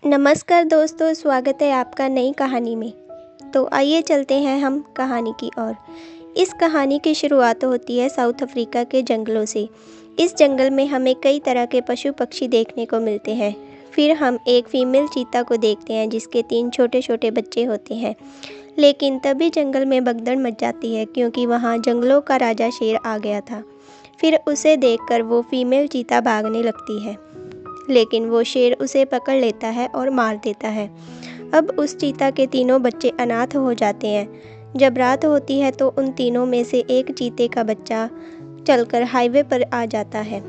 नमस्कार दोस्तों, स्वागत है आपका नई कहानी में। तो आइए चलते हैं हम कहानी की ओर। इस कहानी की शुरुआत होती है साउथ अफ्रीका के जंगलों से। इस जंगल में हमें कई तरह के पशु पक्षी देखने को मिलते हैं। फिर हम एक फीमेल चीता को देखते हैं जिसके 3 छोटे छोटे बच्चे होते हैं। लेकिन तभी जंगल में भगदड़ मच जाती है क्योंकि वहाँ जंगलों का राजा शेर आ गया था। फिर उसे देखकर वो फीमेल चीता भागने लगती है, लेकिन वो शेर उसे पकड़ लेता है और मार देता है। अब उस चीता के तीनों बच्चे अनाथ हो जाते हैं। जब रात होती है तो उन तीनों में से एक चीते का बच्चा चलकर हाईवे पर आ जाता है।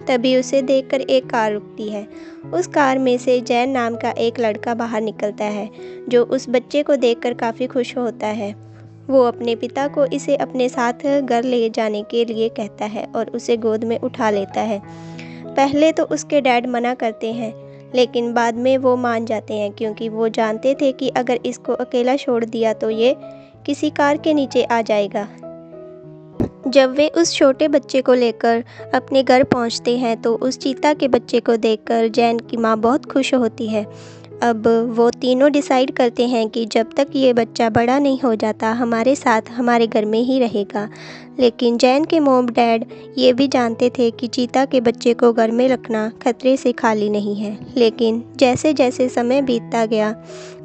तभी उसे देखकर एक कार रुकती है। उस कार में से जैन नाम का एक लड़का बाहर निकलता है, जो उस बच्चे को देखकर काफ़ी खुश होता है। वो अपने पिता को इसे अपने साथ घर ले जाने के लिए कहता है और उसे गोद में उठा लेता है। पहले तो उसके डैड मना करते हैं, लेकिन बाद में वो मान जाते हैं क्योंकि वो जानते थे कि अगर इसको अकेला छोड़ दिया तो ये किसी कार के नीचे आ जाएगा। जब वे उस छोटे बच्चे को लेकर अपने घर पहुंचते हैं तो उस चीता के बच्चे को देखकर जैन की माँ बहुत खुश होती है। अब वो तीनों डिसाइड करते हैं कि जब तक ये बच्चा बड़ा नहीं हो जाता हमारे साथ हमारे घर में ही रहेगा। लेकिन जैन के मॉम डैड ये भी जानते थे कि चीता के बच्चे को घर में रखना खतरे से खाली नहीं है। लेकिन जैसे जैसे समय बीतता गया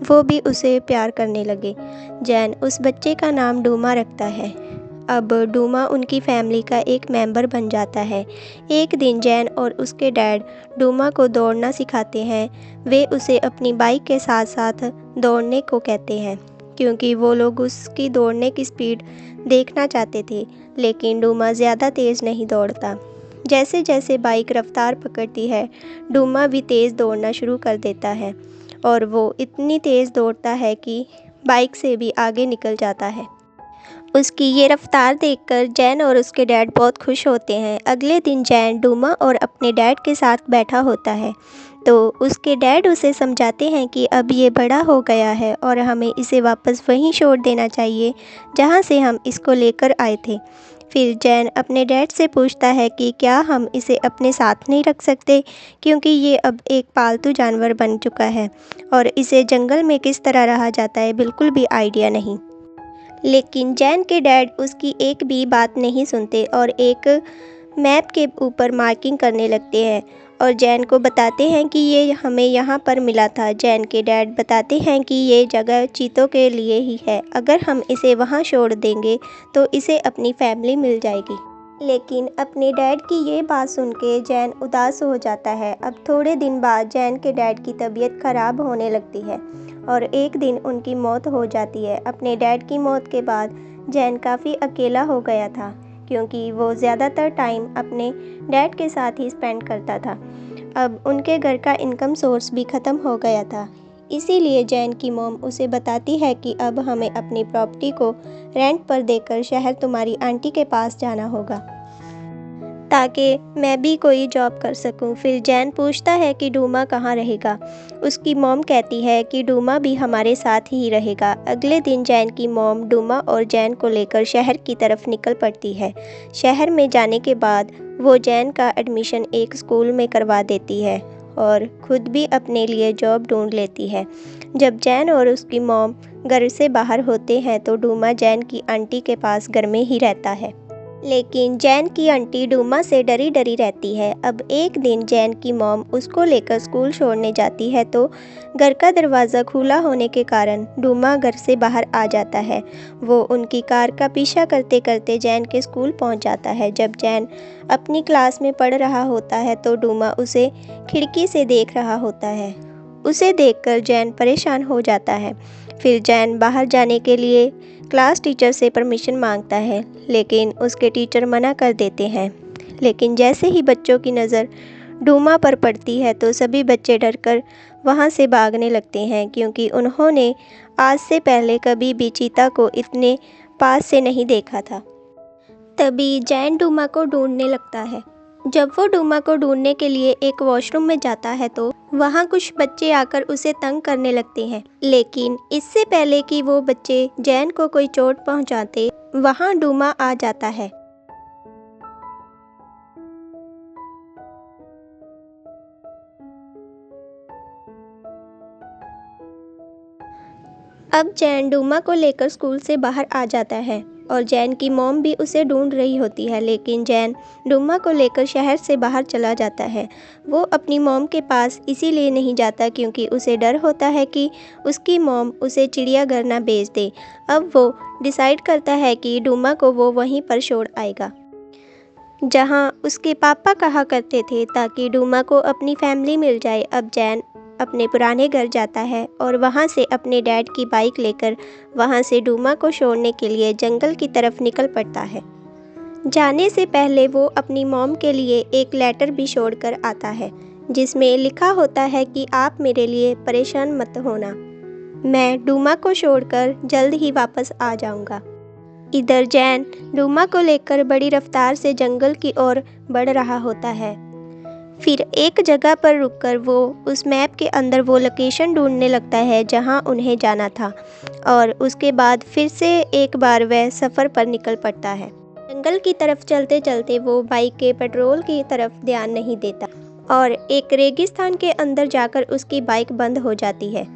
वो भी उसे प्यार करने लगे। जैन उस बच्चे का नाम डूमा रखता है। अब डूमा उनकी फैमिली का एक मेंबर बन जाता है। एक दिन जैन और उसके डैड डूमा को दौड़ना सिखाते हैं। वे उसे अपनी बाइक के साथ साथ दौड़ने को कहते हैं क्योंकि वो लोग उसकी दौड़ने की स्पीड देखना चाहते थे। लेकिन डूमा ज़्यादा तेज़ नहीं दौड़ता। जैसे जैसे बाइक रफ्तार पकड़ती है डूमा भी तेज़ दौड़ना शुरू कर देता है और वो इतनी तेज़ दौड़ता है कि बाइक से भी आगे निकल जाता है। उसकी ये रफ्तार देखकर जैन और उसके डैड बहुत खुश होते हैं। अगले दिन जैन डूमा और अपने डैड के साथ बैठा होता है तो उसके डैड उसे समझाते हैं कि अब ये बड़ा हो गया है और हमें इसे वापस वहीं छोड़ देना चाहिए जहाँ से हम इसको लेकर आए थे। फिर जैन अपने डैड से पूछता है कि क्या हम इसे अपने साथ नहीं रख सकते क्योंकि ये अब एक पालतू जानवर बन चुका है और इसे जंगल में किस तरह रहा जाता है बिल्कुल भी आइडिया नहीं। लेकिन जैन के डैड उसकी एक भी बात नहीं सुनते और एक मैप के ऊपर मार्किंग करने लगते हैं और जैन को बताते हैं कि ये हमें यहाँ पर मिला था। जैन के डैड बताते हैं कि ये जगह चीतों के लिए ही है, अगर हम इसे वहाँ छोड़ देंगे तो इसे अपनी फैमिली मिल जाएगी। लेकिन अपने डैड की ये बात सुन के जैन उदास हो जाता है। अब थोड़े दिन बाद जैन के डैड की तबीयत खराब होने लगती है और एक दिन उनकी मौत हो जाती है। अपने डैड की मौत के बाद जैन काफ़ी अकेला हो गया था क्योंकि वो ज़्यादातर टाइम अपने डैड के साथ ही स्पेंड करता था। अब उनके घर का इनकम सोर्स भी ख़त्म हो गया था। इसीलिए जैन की मॉम उसे बताती है कि अब हमें अपनी प्रॉपर्टी को रेंट पर देकर शहर तुम्हारी आंटी के पास जाना होगा ताकि मैं भी कोई जॉब कर सकूं। फिर जैन पूछता है कि डूमा कहाँ रहेगा। उसकी मॉम कहती है कि डूमा भी हमारे साथ ही रहेगा। अगले दिन जैन की मॉम डूमा और जैन को लेकर शहर की तरफ निकल पड़ती है। शहर में जाने के बाद वो जैन का एडमिशन एक स्कूल में करवा देती है और खुद भी अपने लिए जॉब ढूंढ लेती है। जब जैन और उसकी मॉम घर से बाहर होते हैं तो डूमा जैन की आंटी के पास घर में ही रहता है। लेकिन जैन की आंटी डूमा से डरी डरी रहती है। अब एक दिन जैन की मॉम उसको लेकर स्कूल छोड़ने जाती है तो घर का दरवाज़ा खुला होने के कारण डूमा घर से बाहर आ जाता है। वो उनकी कार का पीछा करते करते जैन के स्कूल पहुंच जाता है। जब जैन अपनी क्लास में पढ़ रहा होता है तो डूमा उसे खिड़की से देख रहा होता है। उसे देखकर जैन परेशान हो जाता है। फिर जैन बाहर जाने के लिए क्लास टीचर से परमिशन मांगता है, लेकिन उसके टीचर मना कर देते हैं। लेकिन जैसे ही बच्चों की नज़र डूमा पर पड़ती है तो सभी बच्चे डरकर वहाँ से भागने लगते हैं क्योंकि उन्होंने आज से पहले कभी भी चीता को इतने पास से नहीं देखा था। तभी जैन डूमा को ढूंढने लगता है। जब वो डूमा को ढूंढने के लिए एक वॉशरूम में जाता है तो वहाँ कुछ बच्चे आकर उसे तंग करने लगते हैं। लेकिन इससे पहले कि वो बच्चे जैन को कोई चोट पहुँचाते, वहाँ डूमा आ जाता है। अब जैन डूमा को लेकर स्कूल से बाहर आ जाता है और जैन की मॉम भी उसे ढूंढ रही होती है, लेकिन जैन डूमा को लेकर शहर से बाहर चला जाता है। वो अपनी मॉम के पास इसीलिए नहीं जाता क्योंकि उसे डर होता है कि उसकी मॉम उसे चिड़ियाघर ना भेज दे। अब वो डिसाइड करता है कि डूमा को वो वहीं पर छोड़ आएगा जहां उसके पापा कहा करते थे, ताकि डूमा को अपनी फैमिली मिल जाए। अब जैन अपने पुराने घर जाता है और वहां से अपने डैड की बाइक लेकर वहां से डूमा को छोड़ने के लिए जंगल की तरफ निकल पड़ता है। जाने से पहले वो अपनी मॉम के लिए एक लेटर भी छोड़कर आता है, जिसमें लिखा होता है कि आप मेरे लिए परेशान मत होना, मैं डूमा को छोड़कर जल्द ही वापस आ जाऊंगा। इधर जैन डूमा को लेकर बड़ी रफ्तार से जंगल की ओर बढ़ रहा होता है। फिर एक जगह पर रुककर वो उस मैप के अंदर वो लोकेशन ढूंढने लगता है जहां उन्हें जाना था, और उसके बाद फिर से एक बार वह सफ़र पर निकल पड़ता है। जंगल की तरफ चलते चलते वो बाइक के पेट्रोल की तरफ ध्यान नहीं देता और एक रेगिस्तान के अंदर जाकर उसकी बाइक बंद हो जाती है,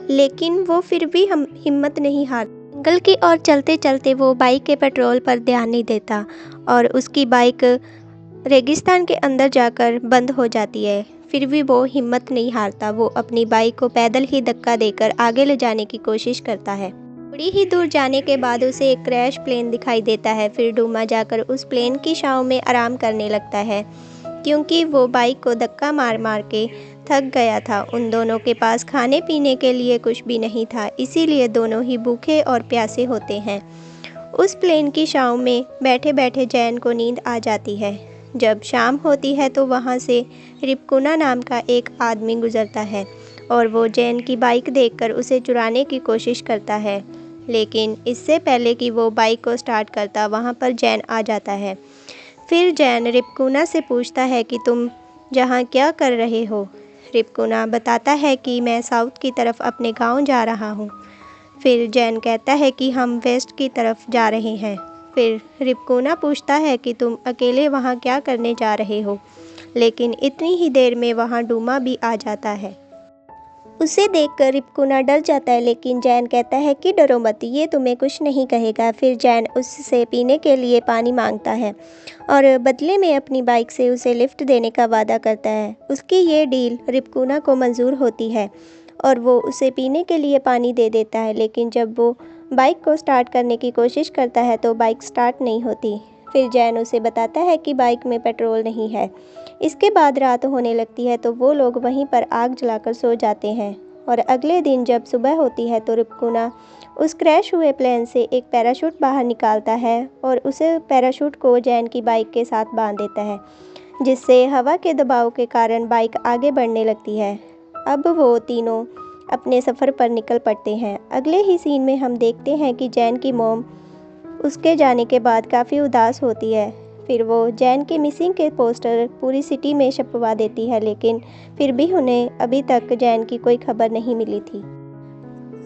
लेकिन वो फिर भी हिम्मत नहीं हारता। जंगल की ओर चलते चलते वो बाइक के पेट्रोल पर ध्यान नहीं देता और उसकी बाइक रेगिस्तान के अंदर जाकर बंद हो जाती है। फिर भी वो हिम्मत नहीं हारता। वो अपनी बाइक को पैदल ही धक्का देकर आगे ले जाने की कोशिश करता है। थोड़ी ही दूर जाने के बाद उसे एक क्रैश प्लेन दिखाई देता है। फिर डूमा जाकर उस प्लेन की छांव में आराम करने लगता है, क्योंकि वो बाइक को धक्का मार मार के थक गया था। उन दोनों के पास खाने पीने के लिए कुछ भी नहीं था, इसीलिए दोनों ही भूखे और प्यासे होते हैं। उस प्लेन की छांव में बैठे बैठे जैन को नींद आ जाती है। जब शाम होती है तो वहाँ से रिपकुना नाम का एक आदमी गुजरता है और वो जैन की बाइक देखकर उसे चुराने की कोशिश करता है, लेकिन इससे पहले कि वो बाइक को स्टार्ट करता वहाँ पर जैन आ जाता है। फिर जैन रिपकुना से पूछता है कि तुम यहाँ क्या कर रहे हो। रिपकुना बताता है कि मैं साउथ की तरफ अपने गांव जा रहा हूँ। फिर जैन कहता है कि हम वेस्ट की तरफ जा रहे हैं। फिर रिपकुना पूछता है कि तुम अकेले वहाँ क्या करने जा रहे हो, लेकिन इतनी ही देर में वहाँ डूमा भी आ जाता है। उसे देखकर रिपकुना डर जाता है, लेकिन जैन कहता है कि डरो मत, ये तुम्हें कुछ नहीं कहेगा। फिर जैन उससे पीने के लिए पानी मांगता है और बदले में अपनी बाइक से उसे लिफ्ट देने का वादा करता है। उसकी ये डील रिपकुना को मंजूर होती है और वो उसे पीने के लिए पानी दे देता है, लेकिन जब वो बाइक को स्टार्ट करने की कोशिश करता है तो बाइक स्टार्ट नहीं होती। फिर जैन उसे बताता है कि बाइक में पेट्रोल नहीं है। इसके बाद रात होने लगती है तो वो लोग वहीं पर आग जलाकर सो जाते हैं, और अगले दिन जब सुबह होती है तो रिपकुना उस क्रैश हुए प्लेन से एक पैराशूट बाहर निकालता है और उसे पैराशूट को जैन की बाइक के साथ बांध देता है, जिससे हवा के दबाव के कारण बाइक आगे बढ़ने लगती है। अब वो तीनों अपने सफ़र पर निकल पड़ते हैं। अगले ही सीन में हम देखते हैं कि जैन की मॉम उसके जाने के बाद काफ़ी उदास होती है। फिर वो जैन के मिसिंग के पोस्टर पूरी सिटी में छपवा देती है, लेकिन फिर भी उन्हें अभी तक जैन की कोई खबर नहीं मिली थी।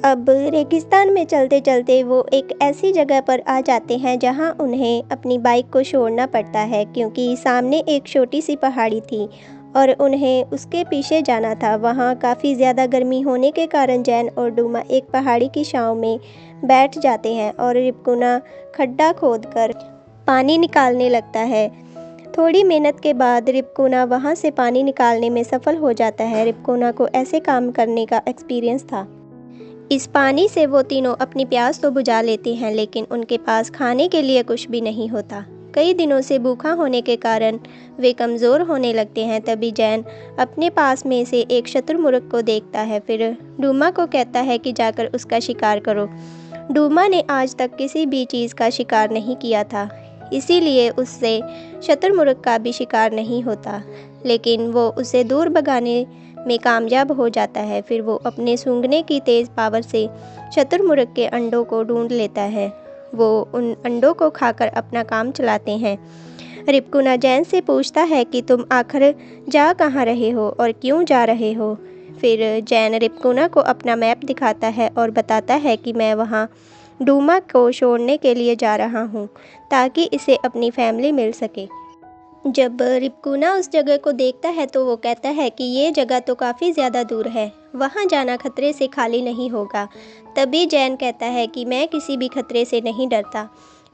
अब रेगिस्तान में चलते चलते वो एक ऐसी जगह पर आ जाते हैं जहां उन्हें अपनी बाइक को छोड़ना पड़ता है, क्योंकि सामने एक छोटी सी पहाड़ी थी और उन्हें उसके पीछे जाना था। वहाँ काफ़ी ज़्यादा गर्मी होने के कारण जैन और डूमा एक पहाड़ी की छांव में बैठ जाते हैं और रिपकुना खड्डा खोदकर पानी निकालने लगता है। थोड़ी मेहनत के बाद रिपकुना वहाँ से पानी निकालने में सफल हो जाता है। रिपकुना को ऐसे काम करने का एक्सपीरियंस था। इस पानी से वो तीनों अपनी प्यास तो बुझा लेते हैं, लेकिन उनके पास खाने के लिए कुछ भी नहीं होता। कई दिनों से भूखा होने के कारण वे कमज़ोर होने लगते हैं। तभी जैन अपने पास में से एक शतुरमुर्ग को देखता है। फिर डूमा को कहता है कि जाकर उसका शिकार करो। डूमा ने आज तक किसी भी चीज़ का शिकार नहीं किया था, इसीलिए उससे शतुरमुर्ग का भी शिकार नहीं होता, लेकिन वो उसे दूर भगाने में कामयाब हो जाता है। फिर वो अपने सूंघने की तेज़ पावर से शतुरमुर्ग के अंडों को ढूंढ लेता है। वो उन अंडों को खाकर अपना काम चलाते हैं। रिपकुना जैन से पूछता है कि तुम आखिर जा कहाँ रहे हो और क्यों जा रहे हो। फिर जैन रिपकुना को अपना मैप दिखाता है और बताता है कि मैं वहाँ डूमा को छोड़ने के लिए जा रहा हूँ, ताकि इसे अपनी फैमिली मिल सके। जब रिपकुना उस जगह को देखता है तो वो कहता है कि ये जगह तो काफ़ी ज़्यादा दूर है, वहाँ जाना खतरे से खाली नहीं होगा। तभी जैन कहता है कि मैं किसी भी खतरे से नहीं डरता।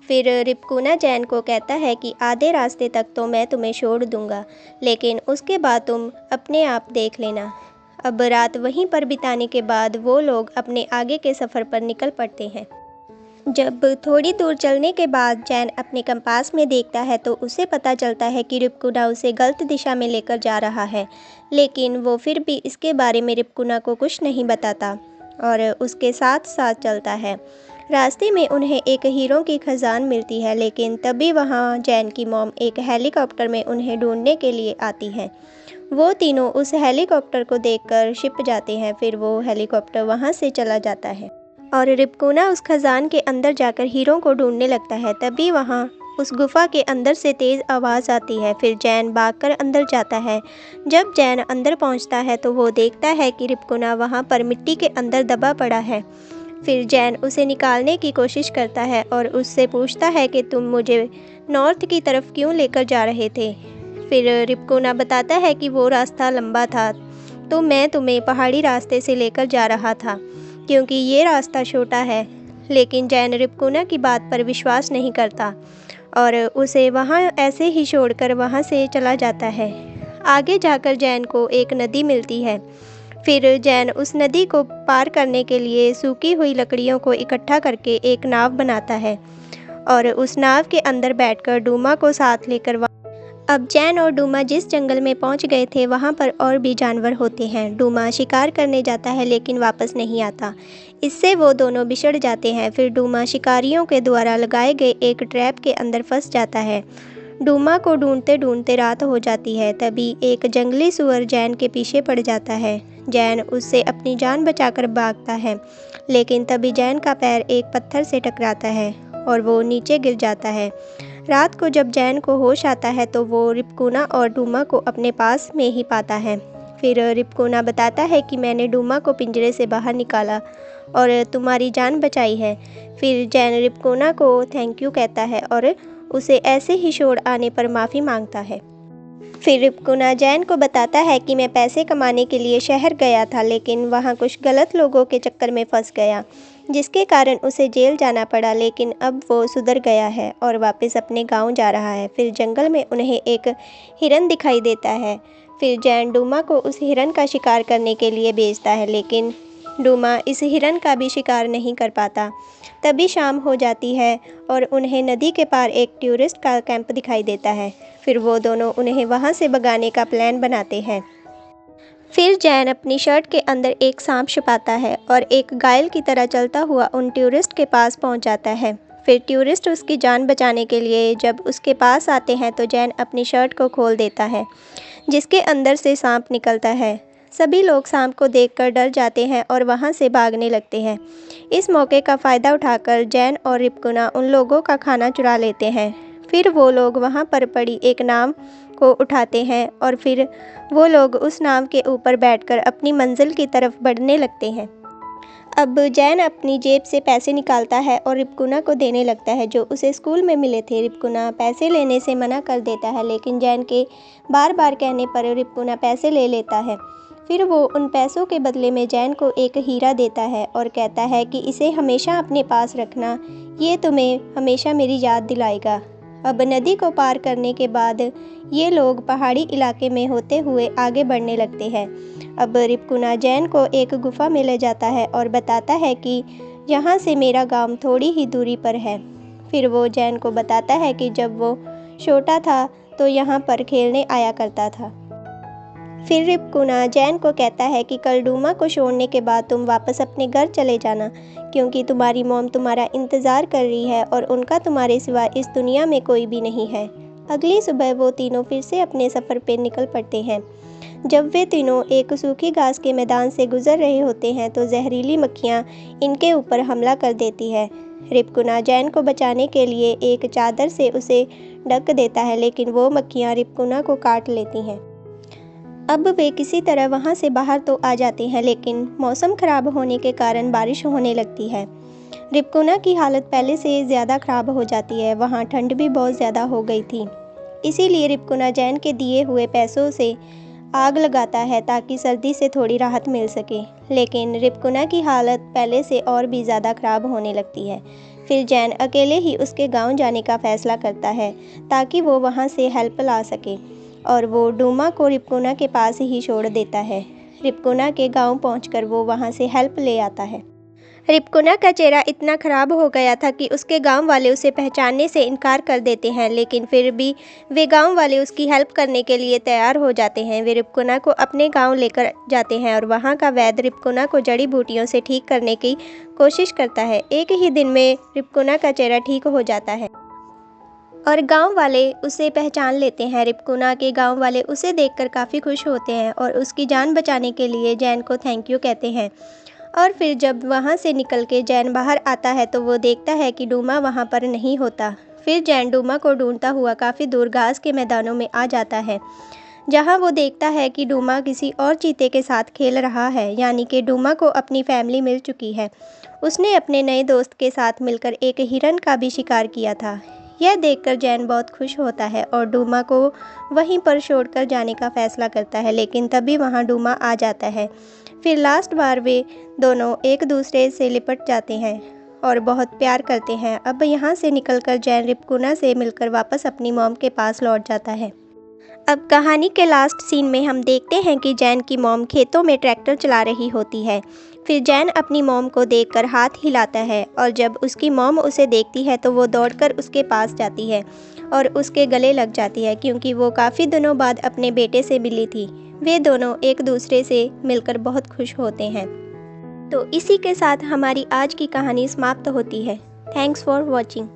फिर रिपकुना जैन को कहता है कि आधे रास्ते तक तो मैं तुम्हें छोड़ दूँगा, लेकिन उसके बाद तुम अपने आप देख लेना। अब रात वहीं पर बिताने के बाद वो लोग अपने आगे के सफ़र पर निकल पड़ते हैं। जब थोड़ी दूर चलने के बाद जैन अपने कंपास में देखता है तो उसे पता चलता है कि रिपकुना उसे गलत दिशा में लेकर जा रहा है, लेकिन वो फिर भी इसके बारे में रिपकुना को कुछ नहीं बताता और उसके साथ साथ चलता है। रास्ते में उन्हें एक हीरों की खजान मिलती है, लेकिन तभी वहाँ जैन की मॉम एक हेलीकॉप्टर में उन्हें ढूंढने के लिए आती है। वो तीनों उस हेलीकॉप्टर को देखकर छिप जाते हैं। फिर वो हेलीकॉप्टर वहाँ से चला जाता है और रिपकुना उस खजान के अंदर जाकर हीरों को ढूंढने लगता है। तभी वहाँ उस गुफा के अंदर से तेज़ आवाज़ आती है। फिर जैन भागकर अंदर जाता है। जब जैन अंदर पहुँचता है तो वो देखता है कि रिपकुना वहाँ पर मिट्टी के अंदर दबा पड़ा है। फिर जैन उसे निकालने की कोशिश करता है और उससे पूछता है कि तुम मुझे नॉर्थ की तरफ क्यों लेकर जा रहे थे। फिर रिपकुना बताता है कि वो रास्ता लंबा था तो मैं तुम्हें पहाड़ी रास्ते से लेकर जा रहा था, क्योंकि ये रास्ता छोटा है। लेकिन जैन रिपकुना की बात पर विश्वास नहीं करता और उसे वहाँ ऐसे ही छोड़कर वहाँ से चला जाता है। आगे जाकर जैन को एक नदी मिलती है। फिर जैन उस नदी को पार करने के लिए सूखी हुई लकड़ियों को इकट्ठा करके एक नाव बनाता है और उस नाव के अंदर बैठकर डूमा को साथ लेकर अब जैन और डूमा जिस जंगल में पहुंच गए थे वहां पर और भी जानवर होते हैं। डूमा शिकार करने जाता है लेकिन वापस नहीं आता। इससे वो दोनों बिछड़ जाते हैं। फिर डूमा शिकारियों के द्वारा लगाए गए एक ट्रैप के अंदर फंस जाता है। डूमा को ढूंढते ढूंढते रात हो जाती है। तभी एक जंगली सुअर जैन के पीछे पड़ जाता है। जैन उससे अपनी जान बचाकर भागता है, लेकिन तभी जैन का पैर एक पत्थर से टकराता है और वो नीचे गिर जाता है। रात को जब जैन को होश आता है तो वो रिपकुना और डूमा को अपने पास में ही पाता है। फिर रिपकुना बताता है कि मैंने डूमा को पिंजरे से बाहर निकाला और तुम्हारी जान बचाई है। फिर जैन रिपकुना को थैंक यू कहता है और उसे ऐसे ही छोड़ आने पर माफ़ी मांगता है। फिर रिपकुना जैन को बताता है कि मैं पैसे कमाने के लिए शहर गया था, लेकिन वहाँ कुछ गलत लोगों के चक्कर में फंस गया, जिसके कारण उसे जेल जाना पड़ा। लेकिन अब वो सुधर गया है और वापस अपने गांव जा रहा है। फिर जंगल में उन्हें एक हिरन दिखाई देता है। फिर जैन डूमा को उस हिरन का शिकार करने के लिए भेजता है, लेकिन डूमा इस हिरन का भी शिकार नहीं कर पाता। तभी शाम हो जाती है और उन्हें नदी के पार एक टूरिस्ट का कैंप दिखाई देता है। फिर वो दोनों उन्हें वहाँ से भगाने का प्लान बनाते हैं। फिर जैन अपनी शर्ट के अंदर एक सांप छुपाता है और एक घायल की तरह चलता हुआ उन टूरिस्ट के पास पहुँच जाता है। फिर टूरिस्ट उसकी जान बचाने के लिए जब उसके पास आते हैं तो जैन अपनी शर्ट को खोल देता है, जिसके अंदर से सांप निकलता है। सभी लोग सांप को देखकर डर जाते हैं और वहाँ से भागने लगते हैं। इस मौके का फ़ायदा उठाकर जैन और रिपकुना उन लोगों का खाना चुरा लेते हैं। फिर वो लोग वहाँ पर पड़ी एक नाव को उठाते हैं और फिर वो लोग उस नाव के ऊपर बैठकर अपनी मंजिल की तरफ बढ़ने लगते हैं। अब जैन अपनी जेब से पैसे निकालता है और रिपकुना को देने लगता है, जो उसे स्कूल में मिले थे। रिपकुना पैसे लेने से मना कर देता है, लेकिन जैन के बार बार कहने पर रिपकुना पैसे ले लेता है। फिर वो उन पैसों के बदले में जैन को एक हीरा देता है और कहता है कि इसे हमेशा अपने पास रखना, ये तुम्हें हमेशा मेरी याद दिलाएगा। अब नदी को पार करने के बाद ये लोग पहाड़ी इलाके में होते हुए आगे बढ़ने लगते हैं। अब रिपकुना जैन को एक गुफा में ले जाता है और बताता है कि यहाँ से मेरा गांव थोड़ी ही दूरी पर है। फिर वो जैन को बताता है कि जब वो छोटा था तो यहाँ पर खेलने आया करता था। फिर रिपकुना जैन को कहता है कि कल डूमा को छोड़ने के बाद तुम वापस अपने घर चले जाना, क्योंकि तुम्हारी मॉम तुम्हारा इंतज़ार कर रही है और उनका तुम्हारे सिवा इस दुनिया में कोई भी नहीं है। अगली सुबह वो तीनों फिर से अपने सफ़र पे निकल पड़ते हैं। जब वे तीनों एक सूखी घास के मैदान से गुजर रहे होते हैं तो जहरीली मक्खियाँ इनके ऊपर हमला कर देती है। रिपकुना जैन को बचाने के लिए एक चादर से उसे ढक देता है, लेकिन वो मक्खियाँ रिपकुना को काट लेती हैं। अब वे किसी तरह वहाँ से बाहर तो आ जाते हैं, लेकिन मौसम ख़राब होने के कारण बारिश होने लगती है। रिपकुना की हालत पहले से ज़्यादा ख़राब हो जाती है। वहाँ ठंड भी बहुत ज़्यादा हो गई थी। इसीलिए रिपकुना जैन के दिए हुए पैसों से आग लगाता है ताकि सर्दी से थोड़ी राहत मिल सके। लेकिन रिपकुना की हालत पहले से और भी ज़्यादा ख़राब होने लगती है। फिर जैन अकेले ही उसके गांव जाने का फ़ैसला करता है ताकि वो वहां से हेल्प ला सके, और वो डूमा को रिपकुना के पास ही छोड़ देता है। रिपकुना के गांव पहुंचकर वो वहां से हेल्प ले आता है। रिपकुना का चेहरा इतना ख़राब हो गया था कि उसके गांव वाले उसे पहचानने से इनकार कर देते हैं, लेकिन फिर भी वे गांव वाले उसकी हेल्प करने के लिए तैयार हो जाते हैं। वे रिपकुना को अपने गांव लेकर जाते हैं और वहां का वैद्य रिपकुना को जड़ी बूटियों से ठीक करने की कोशिश करता है। एक ही दिन में रिपकुना का चेहरा ठीक हो जाता है और गांव वाले उसे पहचान लेते हैं। रिपकुना के गांव वाले उसे देखकर काफ़ी खुश होते हैं और उसकी जान बचाने के लिए जैन को थैंक यू कहते हैं। और फिर जब वहाँ से निकल के जैन बाहर आता है तो वो देखता है कि डूमा वहाँ पर नहीं होता। फिर जैन डूमा को ढूंढता हुआ काफ़ी दूर घास के मैदानों में आ जाता है, जहाँ वो देखता है कि डूमा किसी और चीते के साथ खेल रहा है, यानी कि डूमा को अपनी फैमिली मिल चुकी है। उसने अपने नए दोस्त के साथ मिलकर एक हिरन का भी शिकार किया था। यह देखकर जैन बहुत खुश होता है और डूमा को वहीं पर छोड़कर जाने का फ़ैसला करता है, लेकिन तभी वहाँ डूमा आ जाता है। फिर लास्ट बार वे दोनों एक दूसरे से लिपट जाते हैं और बहुत प्यार करते हैं। अब यहाँ से निकलकर जैन रिपकुना से मिलकर वापस अपनी मॉम के पास लौट जाता है। अब कहानी के लास्ट सीन में हम देखते हैं कि जैन की मॉम खेतों में ट्रैक्टर चला रही होती है। फिर जैन अपनी मॉम को देखकर हाथ हिलाता है और जब उसकी मॉम उसे देखती है तो वो दौड़कर उसके पास जाती है और उसके गले लग जाती है, क्योंकि वो काफ़ी दिनों बाद अपने बेटे से मिली थी। वे दोनों एक दूसरे से मिलकर बहुत खुश होते हैं। तो इसी के साथ हमारी आज की कहानी समाप्त होती है। Thanks for watching.